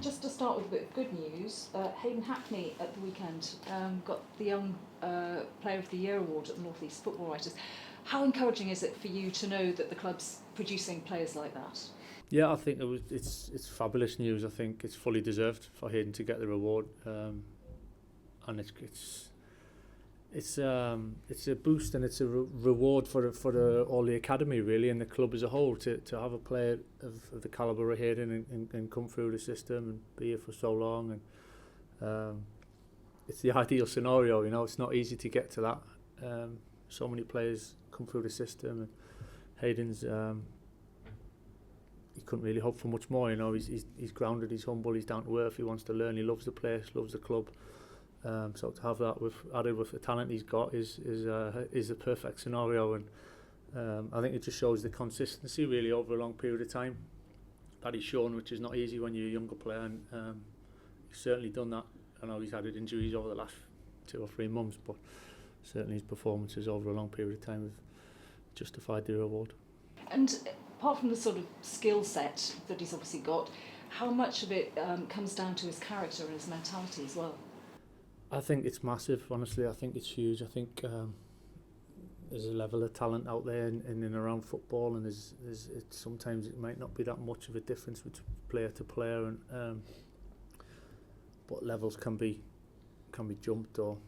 Just to start with a bit of good news, Hayden Hackney at the weekend got the Young Player of the Year award at the North East Football Writers. How encouraging is it for you to know that the club's producing players like that? Yeah, I think it's fabulous news. I think it's fully deserved for Hayden to get the reward, and it's a boost and it's a reward for all the academy really and the club as a whole to have a player of the calibre of Hayden and come through the system and be here for so long, and it's the ideal scenario. You know, it's not easy to get to that. So many players come through the system, and Hayden's he couldn't really hope for much more. You know, he's grounded, he's humble, he's down to earth, he wants to learn, he loves the place, loves the club. So to have that added with the talent he's got is the perfect scenario, and I think it just shows the consistency really over a long period of time that he's shown, which is not easy when you're a younger player, and he's certainly done that. I know he's had injuries over the last 2 or 3 months, but certainly his performances over a long period of time have justified the reward. And apart from the sort of skill set that he's obviously got, how much of it comes down to his character and his mentality as well? I think it's massive, honestly. I think it's huge. I think there's a level of talent out there in and around football, and sometimes it might not be that much of a difference between player to player, and but levels can be jumped or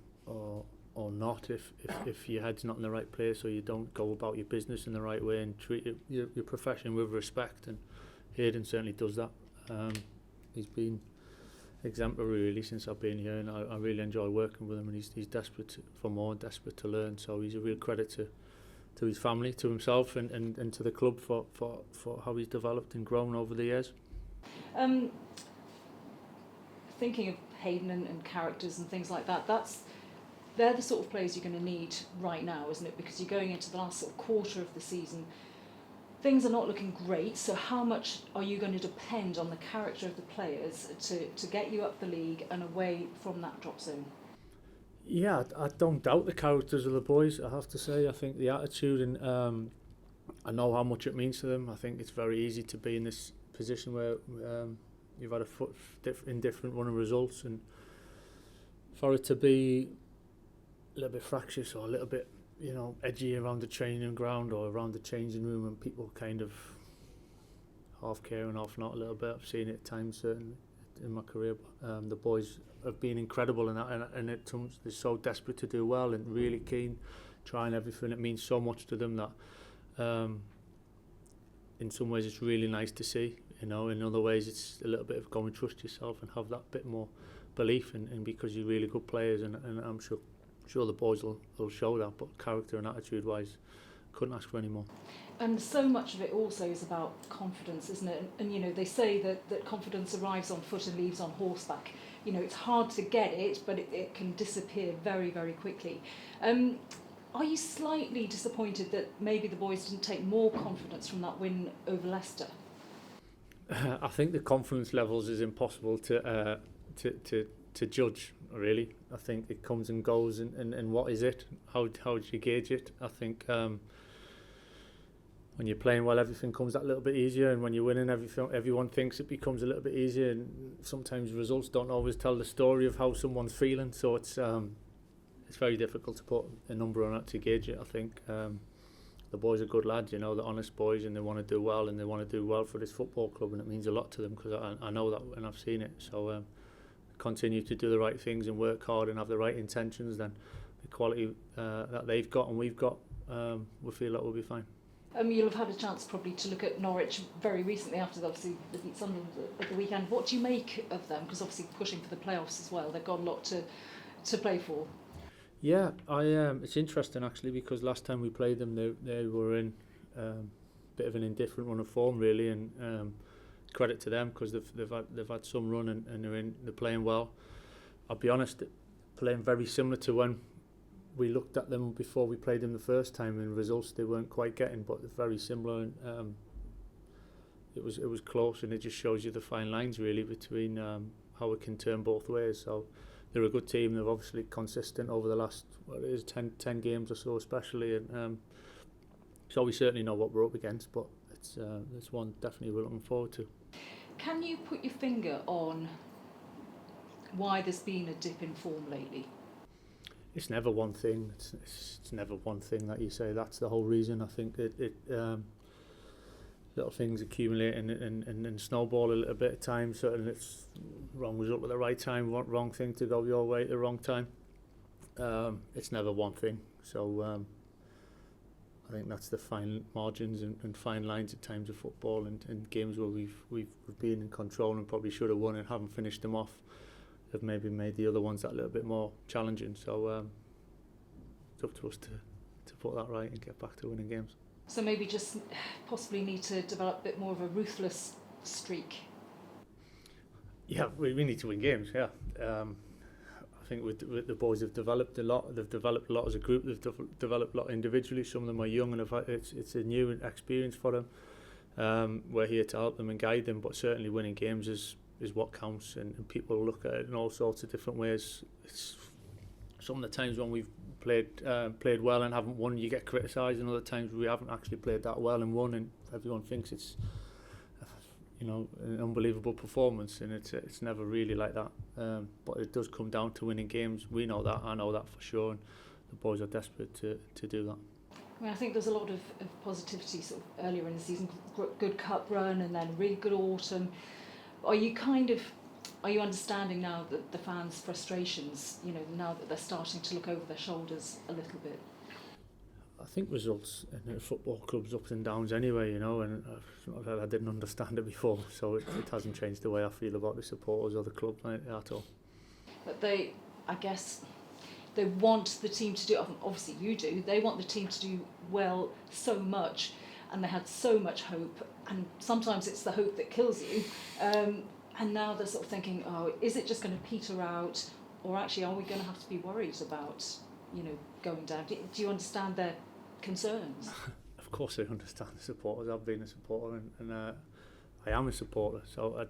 not if your head's not in the right place, or you don't go about your business in the right way and treat your profession with respect. And Hayden certainly does that. He's been exemplary really since I've been here, and I really enjoy working with him, and he's desperate for more, desperate to learn. So he's a real credit to his family, to himself, and to the club for how he's developed and grown over the years. Thinking of Hayden and characters and things like that, they're the sort of players you're going to need right now, isn't it? Because you're going into the last sort of quarter of the season. Things are not looking great, so how much are you going to depend on the character of the players to get you up the league and away from that drop zone? Yeah, I don't doubt the characters of the boys, I have to say. I think the attitude, and I know how much it means to them. I think it's very easy to be in this position where you've had a foot in different run of results, and for it to be a little bit fractious or a little bit, you know, edgy around the training ground or around the changing room, and people kind of half care and half not a little bit. I've seen it at times certainly in my career, but the boys have been incredible in that, and they're so desperate to do well and really keen, trying everything. It means so much to them that in some ways it's really nice to see, you know. In other ways it's a little bit of go and trust yourself and have that bit more belief, and because you're really good players, and I'm sure the boys will show that, but character and attitude wise couldn't ask for any more. And so much of it also is about confidence, isn't it? And you know, they say that confidence arrives on foot and leaves on horseback. You know, it's hard to get it, but it can disappear very, very quickly. Are you slightly disappointed that maybe the boys didn't take more confidence from that win over Leicester? I think the confidence levels is impossible to judge, really. I think it comes and goes, and what is it? How do you gauge it? I think when you're playing well, everything comes that little bit easier, and when you're winning, everyone thinks it becomes a little bit easier, and sometimes results don't always tell the story of how someone's feeling, so it's very difficult to put a number on it to gauge it. I think the boys are good lads, you know, they're honest boys, and they want to do well, and they want to do well for this football club, and it means a lot to them, because I know that and I've seen it. So continue to do the right things and work hard and have the right intentions, then the quality that they've got and we've got, we feel that we'll be fine. You'll have had a chance probably to look at Norwich very recently after obviously they beat Sunderland at the weekend. What do you make of them? Because obviously pushing for the playoffs as well, they've got a lot to play for. Yeah, it's interesting actually, because last time we played them they were in a bit of an indifferent run of form really, and credit to them, because they've had some run, and they're playing well. I'll be honest, playing very similar to when we looked at them before we played them the first time, and results they weren't quite getting, but they're very similar, and it was close, and it just shows you the fine lines really between how it can turn both ways. So they're a good team. They're obviously consistent over the last 10 games or so especially, and so we certainly know what we're up against, but it's one definitely we're looking forward to. Can you put your finger on why there's been a dip in form lately? It's never one thing. It's never one thing that you say that's the whole reason. I think little things accumulate and snowball a little bit at times. So, and it's wrong result at the right time, wrong thing to go your way at the wrong time. It's never one thing. So I think that's the fine margins and fine lines at times of football and games where we've been in control and probably should have won and haven't finished them off. Have maybe made the other ones that little bit more challenging. So it's up to us to put that right and get back to winning games. So maybe just possibly need to develop a bit more of a ruthless streak. Yeah, we need to win games. Yeah, I think with the boys have developed a lot. They've developed a lot as a group. They've developed a lot individually. Some of them are young and it's a new experience for them. We're here to help them and guide them, but certainly winning games is what counts, and people look at it in all sorts of different ways. It's some of the times when we've played well and haven't won, you get criticised, and other times we haven't actually played that well and won, and everyone thinks it's an unbelievable performance, and it's never really like that. But it does come down to winning games. We know that, I know that for sure, and the boys are desperate to do that. I mean, I think there's a lot of positivity sort of earlier in the season, good cup run and then really good autumn. Are you understanding now that the fans' frustrations, now that they're starting to look over their shoulders a little bit? I think results in a football club's ups and downs anyway, and I didn't understand it before, so it hasn't changed the way I feel about the supporters or the club at all. But I guess they want the team to do, obviously you do, they want the team to do well so much, and they had so much hope, and sometimes it's the hope that kills you, and now they're sort of thinking, is it just going to peter out, or actually are we going to have to be worried about going down? Do you understand their concerns? Of course I understand the supporters. I've been a supporter and I am a supporter, so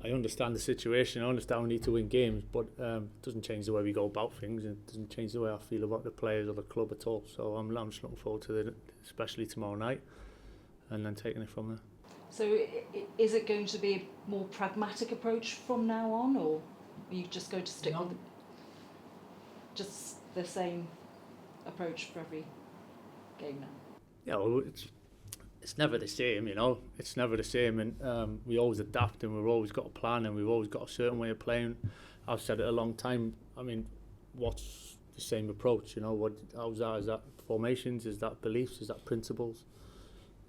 I understand the situation. I understand we need to win games, but it doesn't change the way we go about things, and it doesn't change the way I feel about the players or the club at all. So I'm just looking forward to it, especially tomorrow night, and then taking it from there. So is it going to be a more pragmatic approach from now on, or are you just going to stick with just the same approach for every game now? Yeah, well, it's never the same, It's never the same, and we always adapt, and we've always got a plan, and we've always got a certain way of playing. I've said it a long time. I mean, what's the same approach? How's that? Is that formations? Is that beliefs? Is that principles?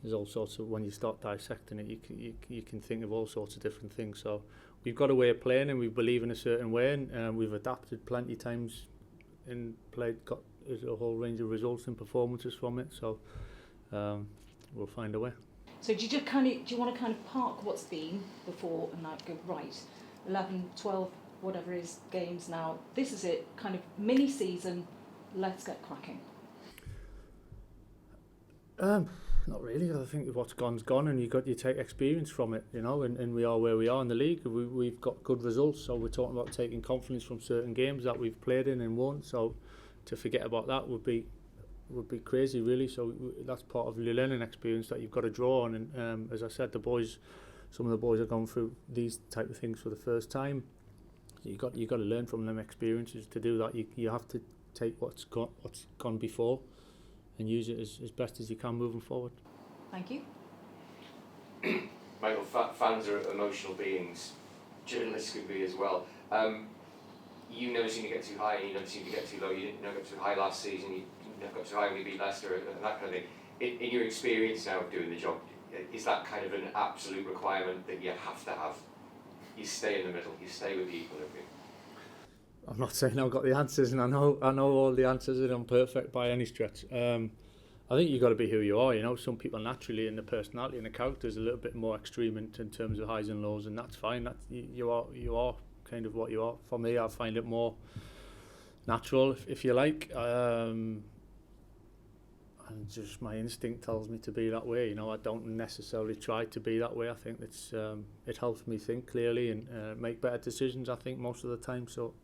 There's all sorts of, when you start dissecting it, you can think of all sorts of different things. So we've got a way of playing, and we believe in a certain way, and we've adapted plenty times and got a whole range of results and performances from it. So we'll find a way. So do you want to kind of park what's been before and now go, right, 11, 12, whatever it is, games now, this is it, kind of mini season, let's get cracking? Not really. I think what's gone's gone, and you take experience from it, and we are where we are in the league. We've got good results, so we're talking about taking confidence from certain games that we've played in and won. So to forget about that would be crazy, really. So that's part of your learning experience that you've got to draw on. And as I said, some of the boys are going through these type of things for the first time. You got to learn from them experiences. To do that, you have to take what's gone before and use it as best as you can moving forward. Thank you. Michael, fans are emotional beings. Journalists could be as well. You never seem to get too high, and you never seem to get too low. You didn't get too high last season. You never got too high when you beat Leicester and that kind of thing. In your experience now of doing the job, is that kind of an absolute requirement that you have to have? You stay in the middle. You stay with people. I'm not saying I've got the answers, and I know all the answers, and I'm perfect by any stretch. I think you've got to be who you are. Some people naturally, in the personality and the character, is a little bit more extreme in terms of highs and lows, and that's fine. You are kind of what you are. For me, I find it more natural, if you like. And just my instinct tells me to be that way. I don't necessarily try to be that way. I think it helps me think clearly and make better decisions, I think, most of the time. So.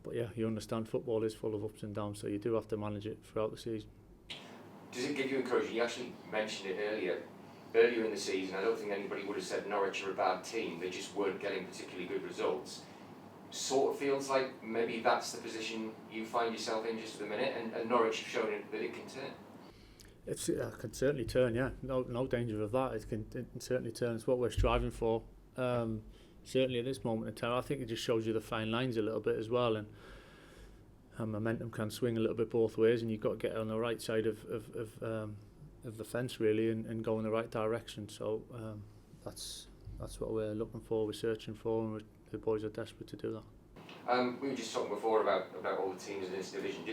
But yeah, you understand football is full of ups and downs, so you do have to manage it throughout the season. Does it give you encouragement? You actually mentioned it earlier. earlier in the season, I don't think anybody would have said Norwich are a bad team. They just weren't getting particularly good results. Sort of feels like maybe that's the position you find yourself in just at the minute, and Norwich have shown it that it can turn. It can certainly turn, yeah. No danger of that. It can certainly turn. It's what we're striving for. Certainly at this moment in time, I think it just shows you the fine lines a little bit as well, and momentum can swing a little bit both ways, and you've got to get on the right side of the fence really, and go in the right direction. So that's what we're looking for. We're searching for, and the boys are desperate to do that. We were just talking before about all the teams in this division.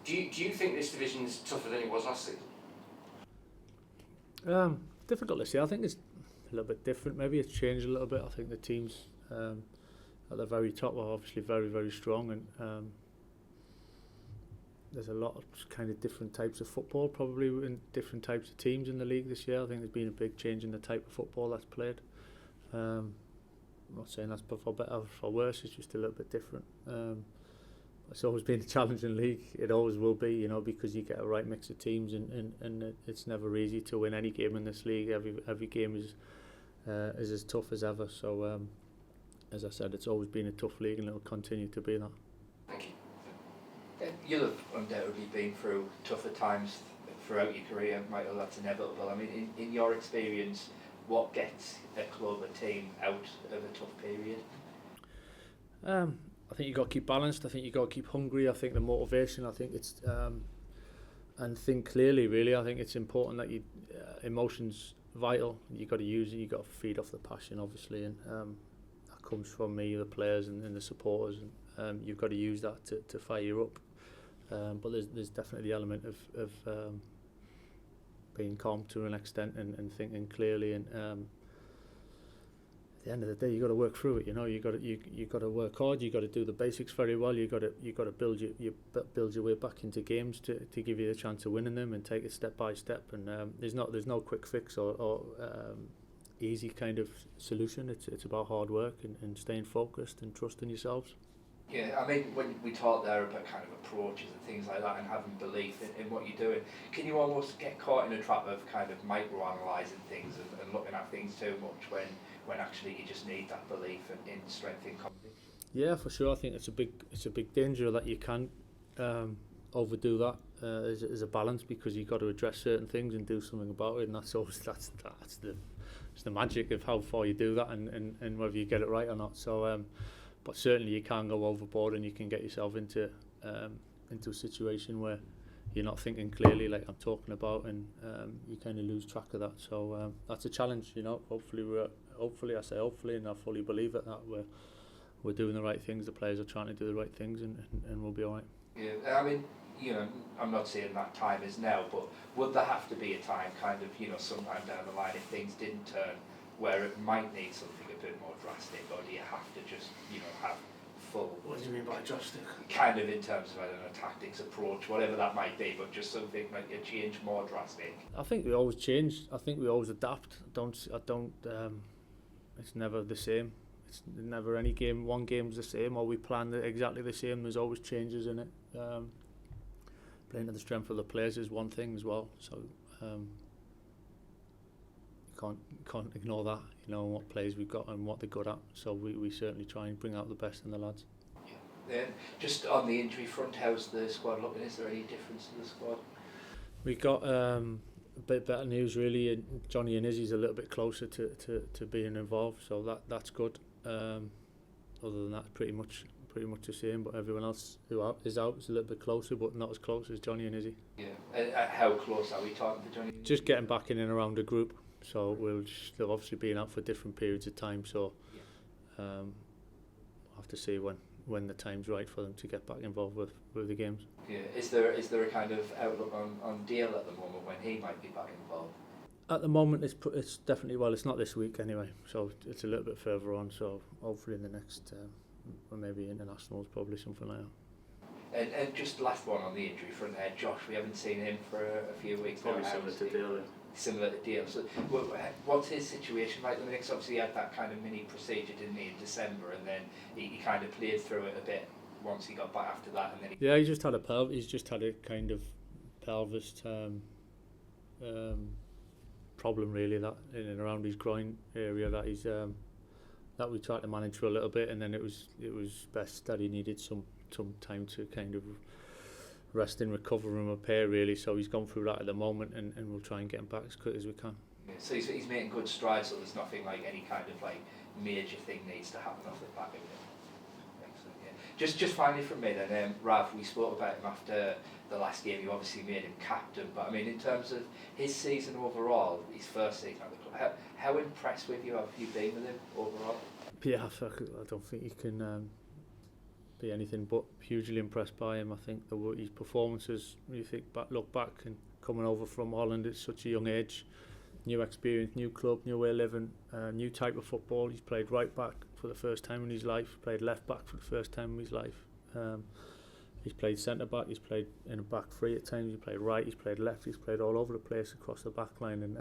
Do you think this division's tougher than it was last season? Difficult to say. I think it's a little bit different. Maybe it's changed a little bit. I think the teams at the very top are obviously very, very strong, and there's a lot of kind of different types of football, probably in different types of teams in the league this year. I think there's been a big change in the type of football that's played. I'm not saying that's for better or for worse. It's just a little bit different. It's always been a challenging league. It always will be, you know, because you get a right mix of teams, and it's never easy to win any game in this league. Every game is as tough as ever. So, as I said, it's always been a tough league, and it'll continue to be that. Thank you. You'll have undoubtedly been through tougher times throughout your career, Michael. That's inevitable. I mean, in your experience, what gets a club, a team, out of a tough period? I think you've got to keep balanced. I think you've got to keep hungry. I think the motivation, I think it's and think clearly really. I think it's important that you emotions vital. You've got to use it. You've got to feed off the passion obviously, and that comes from me, the players and the supporters, and you've got to use that to fire you up, but there's definitely the element of being calm to an extent, and thinking clearly, and at the end of the day, you've got to work through it. You know, you've got to work hard. You've got to do the basics very well. You've got to build your way back into games to give you the chance of winning them, and take it step by step. And there's no quick fix or easy kind of solution. It's about hard work and staying focused and trusting yourselves. Yeah, I mean, when we talk there about kind of approaches and things like that, and having belief in what you're doing, can you almost get caught in a trap of kind of micro-analysing things and looking at things too much when actually you just need that belief in strength in conviction? Yeah, for sure. I think it's a big danger that you can overdo that. As a balance, because you've got to address certain things and do something about it, and that's the magic of how far you do that, and whether you get it right or not. So. But certainly you can go overboard, and you can get yourself into a situation where you're not thinking clearly, like I'm talking about, and you kind of lose track of that. So that's a challenge, you know. Hopefully, and I fully believe it, that we're doing the right things. The players are trying to do the right things, and we'll be all right. Yeah, I mean, you know, I'm not saying that time is now, but would there have to be a time, kind of, you know, sometime down the line, if things didn't turn, where it might need something a bit more drastic, or do you have to just, you know, have full... What do you mean by drastic? Kind of in terms of, I don't know, tactics, approach, whatever that might be, but just something like a change more drastic. I think we always change. I think we always adapt. I don't. It's never the same. It's never any game. One game's the same, or we plan it exactly the same. There's always changes in it. Playing to the strength of the players is one thing as well. So. Can't ignore that, you know, what players we've got and what they're good at. So we certainly try and bring out the best in the lads. Yeah. Just on the injury front, how's the squad looking? Is there any difference in the squad? We got a bit better news really, and Johnny and Izzy's a little bit closer to being involved, so that's good. Other than that, pretty much the same, but everyone else who is out is a little bit closer, but not as close as Johnny and Izzy. Yeah. How close are we talking to Johnny? Just getting back in and around the group. So they've obviously been out for different periods of time, so we'll have to see when the time's right for them to get back involved with the games. Yeah. Is there a kind of outlook on Dale at the moment when he might be back involved? At the moment, it's definitely, well, it's not this week anyway, so it's a little bit further on. So hopefully in the next, or maybe internationals, probably something like that. And just last one on the injury front there, Josh. We haven't seen him for a few weeks now. Probably similar to Dale. Similar to Dale. So what's his situation like? The next, obviously, he had that kind of mini procedure, didn't he, in December, and then he kind of played through it a bit once he got back after that, and then he's just had a kind of pelvis problem really, that in and around his groin area that he's that we tried to manage for a little bit, and then it was best that he needed some time to kind of rest and recover and repair really. So he's gone through that at the moment, and we'll try and get him back as quick as we can. Yeah, so he's making good strides, so there's nothing like any kind of like major thing needs to happen off the back of it. Excellent, yeah. Just finally from me then, Rav, we spoke about him after the last game. You obviously made him captain, but I mean in terms of his season overall, his first season at the club, how impressed with you have you been with him overall? Yeah, I don't think you can be anything but hugely impressed by him. I think his performances, when you look back and coming over from Holland at such a young age, new experience, new club, new way of living, new type of football. He's played right back for the first time in his life, played left back for the first time in his life. He's played centre back, he's played in a back three at times, he played right, he's played left, he's played all over the place across the back line, and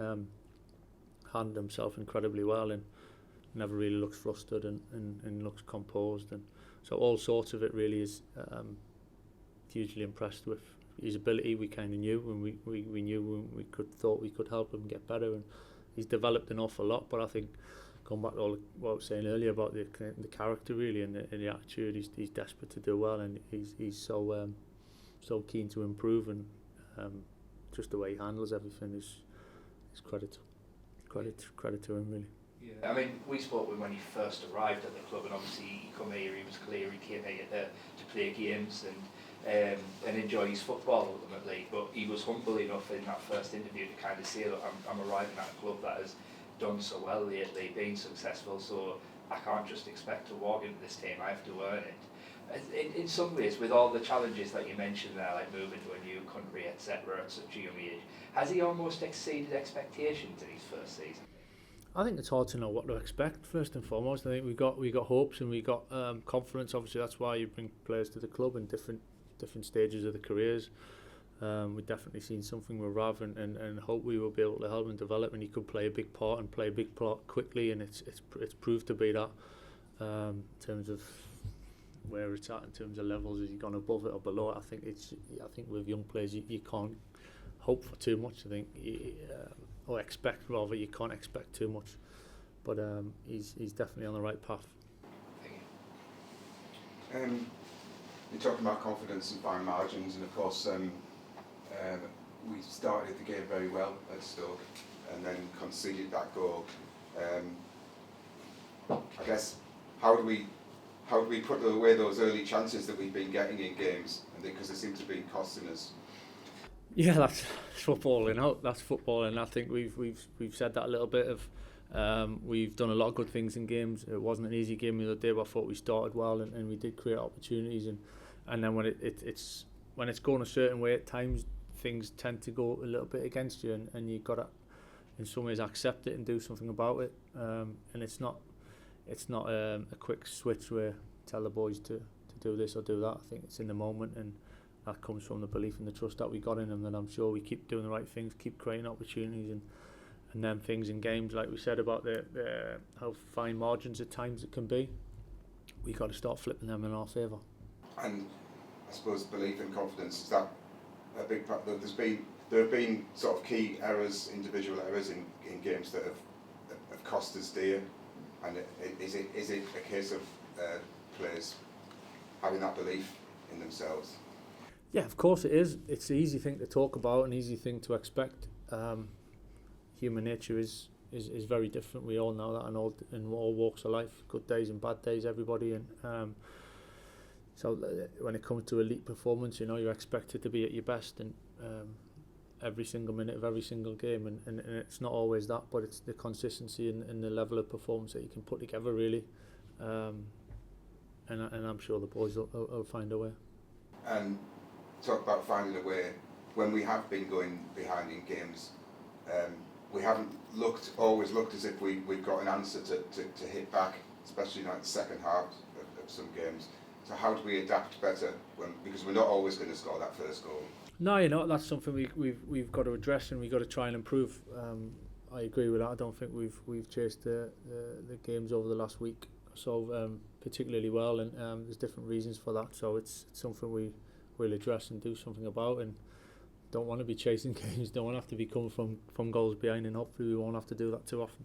handled himself incredibly well, and never really looks flustered, and looks composed, and so all sorts of it really is hugely impressed with his ability. We kind of knew when we knew when thought we could help him get better, and he's developed an awful lot. But I think going back to all what I was saying earlier about the character really, and the attitude, he's desperate to do well, and he's so keen to improve, and just the way he handles everything is credit to him really. Yeah, I mean, we spoke with him when he first arrived at the club, and obviously he come here, he was clear he came here to play games and enjoy his football ultimately, but he was humble enough in that first interview to kind of say, look, I'm arriving at a club that has done so well lately, been successful, so I can't just expect to walk into this team, I have to earn it. In some ways, with all the challenges that you mentioned there, like moving to a new country, etc., at such a young age, has he almost exceeded expectations in his first season? I think it's hard to know what to expect first and foremost. I think we got hopes and we got confidence. Obviously, that's why you bring players to the club in different stages of the careers. We've definitely seen something with Rav, and hope we will be able to help him develop, and he could play a big part and play a big part quickly, and it's proved to be that in terms of where it's at, in terms of levels, has he gone above it or below it. I think with young players you can't hope for too much. I think or expect rather, you can't expect too much, but he's definitely on the right path. You're talking about confidence and fine margins, and of course we started the game very well at Stoke and then conceded that goal. I guess how do we put away those early chances that we've been getting in games, and because they seem to be costing us? Yeah, that's football, that's football, and I think we've said that a little bit of we've done a lot of good things in games. It wasn't an easy game the other day, but I thought we started well, and we did create opportunities, and then when it's going a certain way at times, things tend to go a little bit against you, and you've got to in some ways accept it and do something about it, and it's not a quick switch where tell the boys to do this or do that. I think it's in the moment, and that comes from the belief and the trust that we got in them, that I'm sure we keep doing the right things, keep creating opportunities, and then things in games, like we said about the how fine margins at times it can be, we got to start flipping them in our favour. And I suppose belief and confidence, is that a big part? There have been sort of key errors, individual errors in games that have cost us dear, and is it a case of players having that belief in themselves? Yeah, of course it is. It's an easy thing to talk about, an easy thing to expect. Human nature is very different. We all know that in all walks of life, good days and bad days, everybody. And so when it comes to elite performance, you're expected to be at your best, and every single minute of every single game. And it's not always that, but it's the consistency and the level of performance that you can put together, really. And I'm sure the boys will find a way. And talk about finding a way. When we have been going behind in games, we haven't always looked as if we've got an answer to hit back, especially in the second half of some games. So how do we adapt better because we're not always going to score that first goal? No, that's something we've got to address, and we've got to try and improve. I agree with that. I don't think we've chased the games over the last week or so particularly well, and there's different reasons for that. So it's something we'll address and do something about, and don't want to be chasing games, don't want to have to be coming from goals behind, and hopefully we won't have to do that too often.